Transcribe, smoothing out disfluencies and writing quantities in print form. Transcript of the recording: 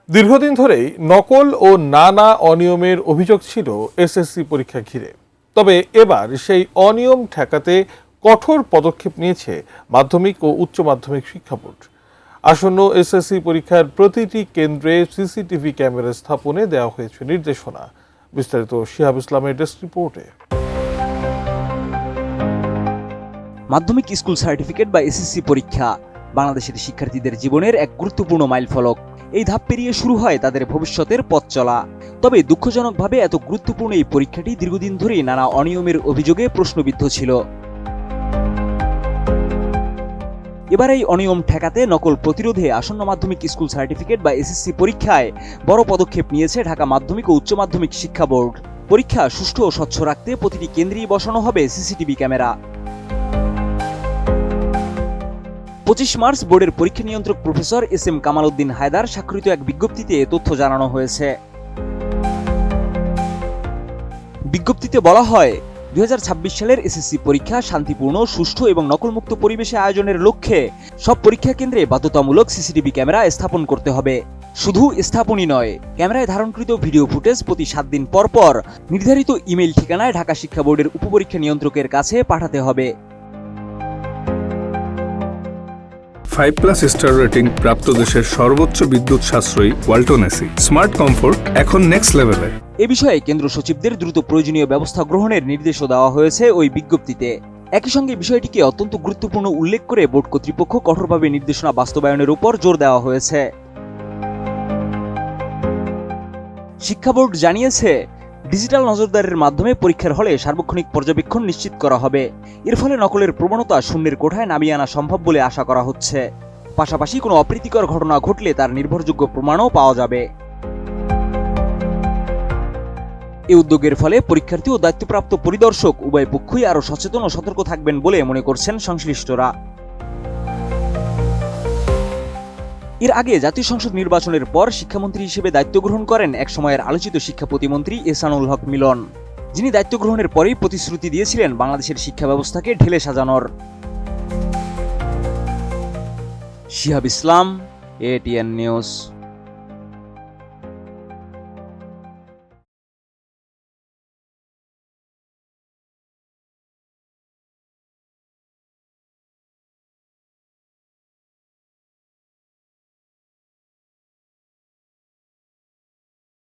দীর্ঘদিন ধরেই নকল ও নানা অনিয়মের অভিযোগ ছিল এসএসসি পরীক্ষা ঘিরে। তবে এবার সেই অনিয়ম ঠেকাতে কঠোর পদক্ষেপ নিয়েছে মাধ্যমিক ও উচ্চ মাধ্যমিক শিক্ষা বোর্ড। আসন্ন এসএসসি পরীক্ষার প্রতিটি কেন্দ্রে সিসিটিভি ক্যামেরা স্থাপনে দেওয়া হয়েছে নির্দেশনা। বিস্তারিত শিহাব ইসলামের ডেস্ক রিপোর্টে। মাধ্যমিক স্কুল সার্টিফিকেট বা এসএসসি পরীক্ষা বাংলাদেশের শিক্ষার্থীদের জীবনের এক গুরুত্বপূর্ণ মাইলফলক। এই ধাপ পেরিয়ে শুরু হয় তাদের ভবিষ্যতের পথ চলা। তবে দুঃখজনকভাবে এত গুরুত্বপূর্ণ এই পরীক্ষাটি দীর্ঘদিন ধরেই নানা অনিয়মের অভিযোগে প্রশ্নবিদ্ধ ছিল। এবার এই অনিয়ম ঠেকাতে নকল প্রতিরোধে আসন্ন মাধ্যমিক স্কুল সার্টিফিকেট বা এসএসসি পরীক্ষায় বড় পদক্ষেপ নিয়েছে ঢাকা মাধ্যমিক ও উচ্চ মাধ্যমিক শিক্ষা বোর্ড। পরীক্ষা সুষ্ঠু ও স্বচ্ছ রাখতে প্রতিটি কেন্দ্রেই বসানো হবে সিসিটিভি ক্যামেরা। 25 মার্চ বোর্ডের পরীক্ষা নিয়ন্ত্রক প্রফেসর এস.এম. কামাল উদ্দিন হায়দার স্বাক্ষরিত এক বিজ্ঞপ্তিতে এ তথ্য জানানো হয়েছে। বিজ্ঞপ্তিতে বলা হয়, 2026 সালের এসএসসি পরীক্ষা শান্তিপূর্ণ, সুষ্ঠু এবং নকলমুক্ত পরিবেশে আয়োজনের লক্ষ্যে সব পরীক্ষা কেন্দ্রে বাধ্যতামূলক সিসিটিভি ক্যামেরা স্থাপন করতে হবে। শুধু স্থাপনই নয়, ক্যামেরায় ধারণকৃত ভিডিও ফুটেজ প্রতি 7 দিন পর পর নির্ধারিত ইমেইল ঠিকানায় ঢাকা শিক্ষা বোর্ডের উপপরীক্ষা নিয়ন্ত্রকের কাছে পাঠাতে হবে। 5+ স্টার রেটিং প্রাপ্ত দেশের সর্বোচ্চ বিদ্যুৎ সাশ্রয়ী ওয়ালটন এসি স্মার্ট কমফোর্ট এখন নেক্সট লেভেলে। এ বিষয়ে কেন্দ্র সচিবদের দ্রুত প্রয়োজনীয় ব্যবস্থা গ্রহণের নির্দেশও দেওয়া হয়েছে ওই বিজ্ঞপ্তিতে। একই সঙ্গে বিষয়টিকে অত্যন্ত গুরুত্বপূর্ণ উল্লেখ করে বোর্ড কর্তৃপক্ষ কঠোরভাবে নির্দেশনা বাস্তবায়নের উপর জোর দেওয়া হয়েছে। শিক্ষা বোর্ড জানিয়েছে, ডিজিটাল নজরদারির মাধ্যমে পরীক্ষার হলে সার্বক্ষণিক পর্যবেক্ষণ নিশ্চিত করা হবে। এর ফলে নকলের প্রবণতা শূন্যের কোঠায় নামিয়ে আনা সম্ভব বলে আশা করা হচ্ছে। পাশাপাশি কোনো অপ্রীতিকর ঘটনা ঘটলে তার নির্ভরযোগ্য প্রমাণও পাওয়া যাবে। এই উদ্যোগের ফলে পরীক্ষার্থী ও দায়িত্বপ্রাপ্ত পরিদর্শক উভয় পক্ষই আরও সচেতন ও সতর্ক থাকবেন বলে মনে করছেন সংশ্লিষ্টরা। এর আগে জাতীয় সংসদ নির্বাচনের পর শিক্ষামন্ত্রী হিসেবে দায়িত্ব গ্রহণ করেন এক সময়ের আলোচিত শিক্ষা প্রতিমন্ত্রী এহসানুল হক মিলন, যিনি দায়িত্ব গ্রহণের পরেই প্রতিশ্রুতি দিয়েছিলেন বাংলাদেশের শিক্ষা ব্যবস্থাকে ঢেলে সাজানোর। শিহাব ইসলাম, ATN নিউজ।